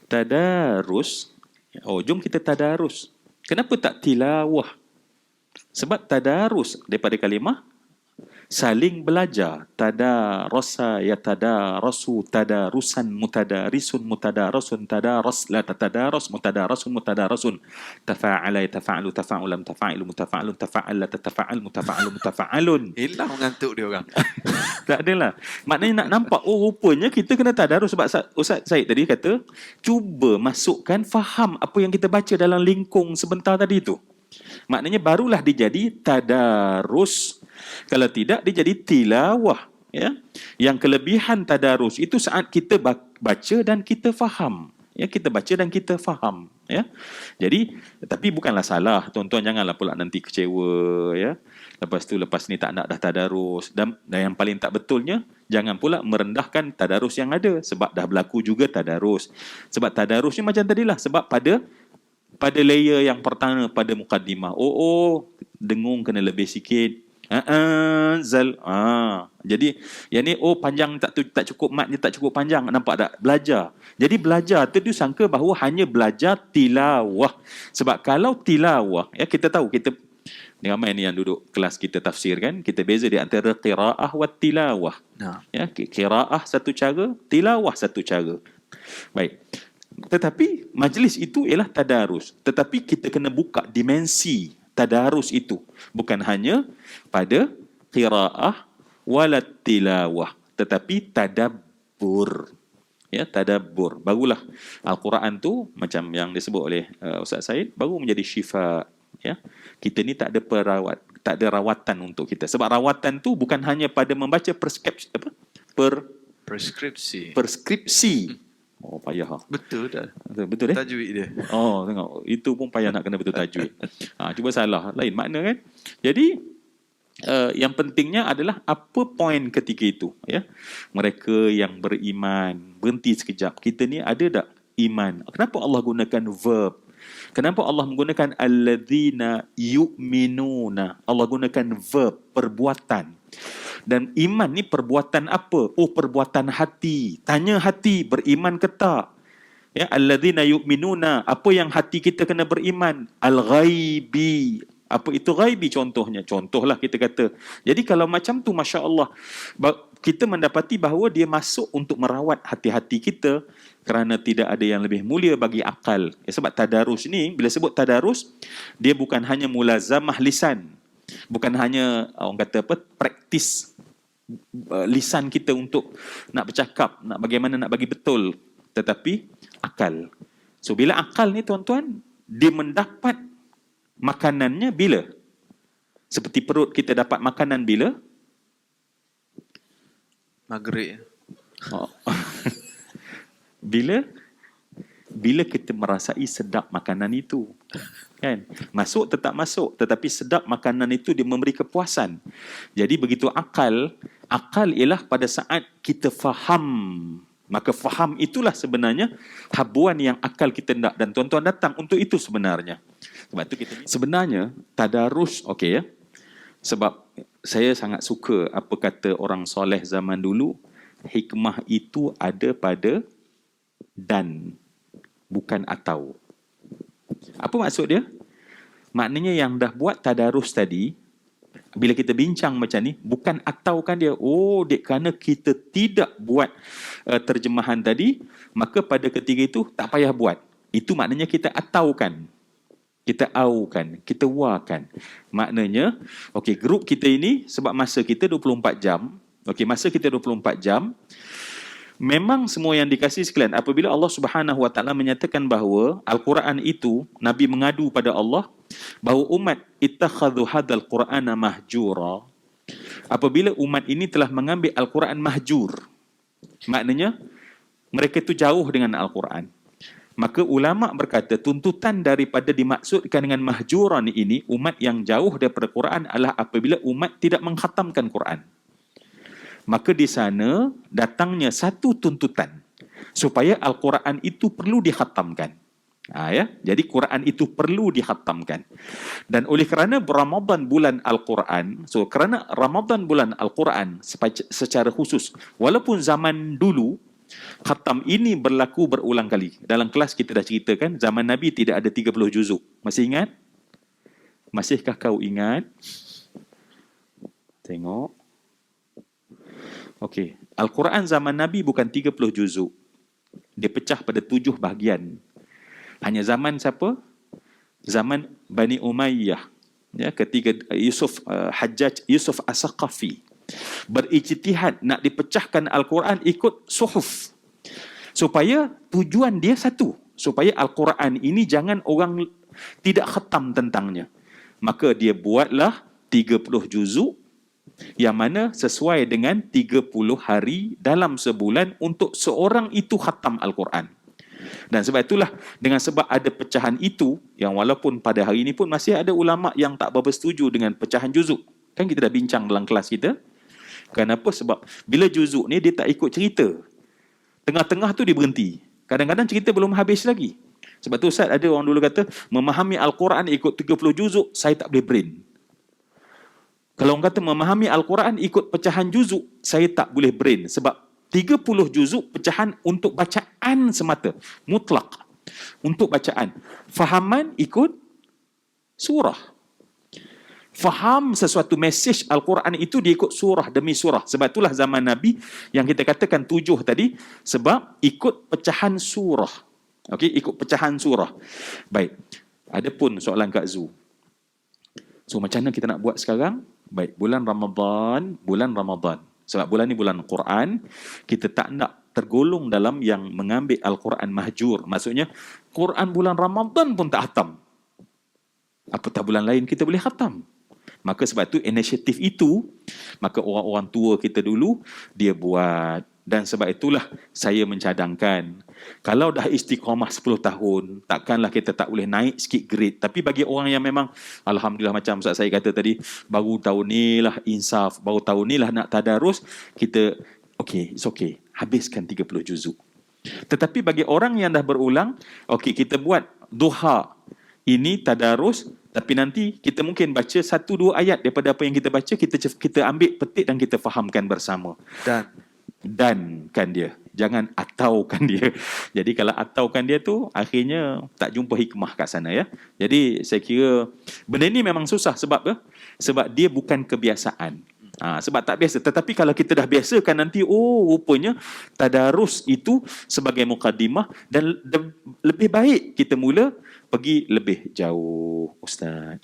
Tadarus. Oh, jom kita tadarus. Kenapa tak tilawah? Sebab tadarus daripada kalimah saling belajar. Tadarasa yatadarasu tadarusan mutadarisun mutadarasun tadaras la tatadaras mutadarasun mutadarasun tafa'ala yatafa'alu tafa'ulam tafa'ilu mutafa'alun tafa'al la tatafa'al mutafa'alu mutafa'alun. Hilang mengantuk dia orang. Tak adalah. Maknanya nak nampak, oh rupanya kita kena tadarus. Sebab Ustaz Syed tadi kata, cuba masukkan faham apa yang kita baca dalam lingkung sebentar tadi tu. Maknanya barulah dia jadi tadarus. Kalau tidak, dia jadi tilawah. Ya? Yang kelebihan tadarus itu saat kita baca dan kita faham. Ya, kita baca dan kita faham. Ya? Jadi, tapi bukanlah salah. Tuan-tuan janganlah pula nanti kecewa. Ya? Lepas ni tak nak dah tadarus. Dan yang paling tak betulnya, jangan pula merendahkan tadarus yang ada. Sebab dah berlaku juga tadarus. Sebab tadarus ni macam tadilah. Sebab pada layer yang pertama, pada mukaddimah. Dengung kena lebih sikit. Jadi yang ni panjang tak cukup, matnya tak cukup panjang, nampak tak? Belajar. Jadi belajar tu dia sangka bahawa hanya belajar tilawah. Sebab kalau tilawah, ya kita tahu, kita ni ramai ni yang duduk kelas kita tafsir kan, kita beza di antara qiraah wa tilawah. Ya, qiraah satu cara, tilawah satu cara. Baik. Tetapi majlis itu ialah tadarus. Tetapi kita kena buka dimensi tadarus itu. Bukan hanya pada qiraah wala tilawah, tetapi tadabbur. Ya, tadabbur. Barulah Al-Quran tu macam yang disebut oleh Ustaz Syed, baru menjadi syifa. Ya. Kita ni tak ada rawatan untuk kita. Sebab rawatan tu bukan hanya pada membaca preskripsi. Oh, payah. Betul dah. Betul tajwid dia. Oh, tengok. Itu pun payah nak kena betul tajwid. Cuba salah. Lain makna kan? Jadi, yang pentingnya adalah apa poin ketika itu. Ya? Mereka yang beriman. Berhenti sekejap. Kita ni ada tak iman? Kenapa Allah gunakan verb? Kenapa Allah menggunakan alladzina yu'minuna? Allah gunakan verb, perbuatan. Dan iman ni perbuatan apa? Oh, perbuatan hati. Tanya hati, beriman ke tak? Ya, alladzina yu'minuna. Apa yang hati kita kena beriman? Al-ghaibi. Apa itu ghaibi contohnya? Contohlah kita kata. Jadi kalau macam tu, Masya Allah, kita mendapati bahawa dia masuk untuk merawat hati-hati kita, kerana tidak ada yang lebih mulia bagi akal. Ya, sebab tadarus ni, bila sebut tadarus, dia bukan hanya mulazamah lisan. Bukan hanya orang kata praktis lisan kita untuk nak bercakap, nak bagaimana nak bagi betul, tetapi akal. So bila akal ni tuan-tuan, dia mendapat makanannya bila? Seperti perut kita dapat makanan bila? Maghrib. Bila kita merasai sedap makanan itu, kan? Masuk tetap masuk, tetapi sedap makanan itu dia memberi kepuasan. Jadi begitu akal ialah pada saat kita faham. Maka faham itulah sebenarnya habuan yang akal kita nak, dan tuan-tuan datang untuk itu sebenarnya. Sebab itu kita sebenarnya tadarus, okey ya. Sebab saya sangat suka apa kata orang soleh zaman dulu, hikmah itu ada pada dan, bukan atau. Apa maksud dia? Maknanya yang dah buat tadarus tadi, bila kita bincang macam ni, bukan atau kan dia, kerana kita tidak buat terjemahan tadi, maka pada ketika itu tak payah buat. Itu maknanya kita ataukan. Kita aukan, kita wakan. Maknanya, grup kita ini, sebab masa kita 24 jam, masa kita 24 jam, memang semua yang dikasih sekalian. Apabila Allah Subhanahu Wa Taala menyatakan bahawa Al-Quran itu, Nabi mengadu pada Allah bahawa umat ittakhadhu hadzal Qur'ana mahjura. Apabila umat ini telah mengambil Al-Quran mahjur, maknanya mereka itu jauh dengan Al-Quran. Maka ulama berkata tuntutan daripada dimaksudkan dengan mahjuran ini, umat yang jauh daripada Quran, adalah apabila umat tidak mengkhatamkan Quran. Maka di sana datangnya satu tuntutan supaya Al-Quran itu perlu dikhatamkan. Jadi Quran itu perlu dikhatamkan. Dan oleh kerana Ramadan bulan Al-Quran, kerana Ramadan bulan Al-Quran secara khusus, walaupun zaman dulu Khatam ini berlaku berulang kali. Dalam kelas kita dah ceritakan, zaman Nabi tidak ada 30 juzuk. Masih ingat? Masihkah kau ingat? Tengok. Okey. Al-Quran zaman Nabi bukan 30 juzuk. Dia pecah pada 7 bahagian. Hanya zaman siapa? Zaman Bani Umayyah. Ya, ketika Hajjaj Yusuf As-Saqafi berijtihad nak dipecahkan Al-Quran ikut suhuf. Supaya tujuan dia satu. Supaya Al-Quran ini jangan orang tidak khatam tentangnya. Maka dia buatlah 30 juzuk yang mana sesuai dengan 30 hari dalam sebulan untuk seorang itu khatam Al-Quran. Dan sebab itulah, dengan sebab ada pecahan itu, yang walaupun pada hari ini pun masih ada ulama' yang tak bersetuju dengan pecahan juzuk. Kan kita dah bincang dalam kelas kita. Kenapa? Sebab bila juzuk ni dia tak ikut cerita. Tengah-tengah tu dia berhenti. Kadang-kadang cerita belum habis lagi. Sebab tu Ustaz ada orang dulu kata, memahami Al-Quran ikut 30 juzuk, saya tak boleh brain. Kalau orang kata memahami Al-Quran ikut pecahan juzuk, saya tak boleh brain. Sebab 30 juzuk pecahan untuk bacaan semata. Mutlak. Untuk bacaan. Fahaman ikut surah. Faham sesuatu mesej Al-Quran itu dia ikut surah demi surah. Sebab itulah zaman Nabi yang kita katakan 7 tadi, sebab ikut pecahan surah. Okey, ikut pecahan surah. Baik. Adapun soalan Kak Zu. So macam mana kita nak buat sekarang? Baik, bulan Ramadan. Sebab bulan ni bulan Quran, kita tak nak tergolong dalam yang mengambil Al-Quran mahjur. Maksudnya, Quran bulan Ramadan pun tak khatam. Apatah bulan lain kita boleh khatam. Maka sebab tu inisiatif itu, maka orang-orang tua kita dulu, dia buat. Dan sebab itulah saya mencadangkan, kalau dah istiqamah 10 tahun, takkanlah kita tak boleh naik sikit grade. Tapi bagi orang yang memang, Alhamdulillah macam Ustaz saya kata tadi, baru tahun ni lah insaf, baru tahun ni lah nak tadarus, kita, it's okay, habiskan 30 juzuk. Tetapi bagi orang yang dah berulang, kita buat duha, ini tadarus, tapi nanti kita mungkin baca 1-2 ayat daripada apa yang kita baca, kita ambil petik dan kita fahamkan bersama. Dan kan dia, jangan ataukan dia. Jadi kalau ataukan dia tu, akhirnya tak jumpa hikmah kat sana ya. Jadi saya kira benda ni memang susah sebab dia bukan kebiasaan. Sebab tak biasa. Tetapi kalau kita dah biasakan nanti, rupanya tadarus itu sebagai mukaddimah, dan lebih baik kita mula pergi lebih jauh, Ustaz.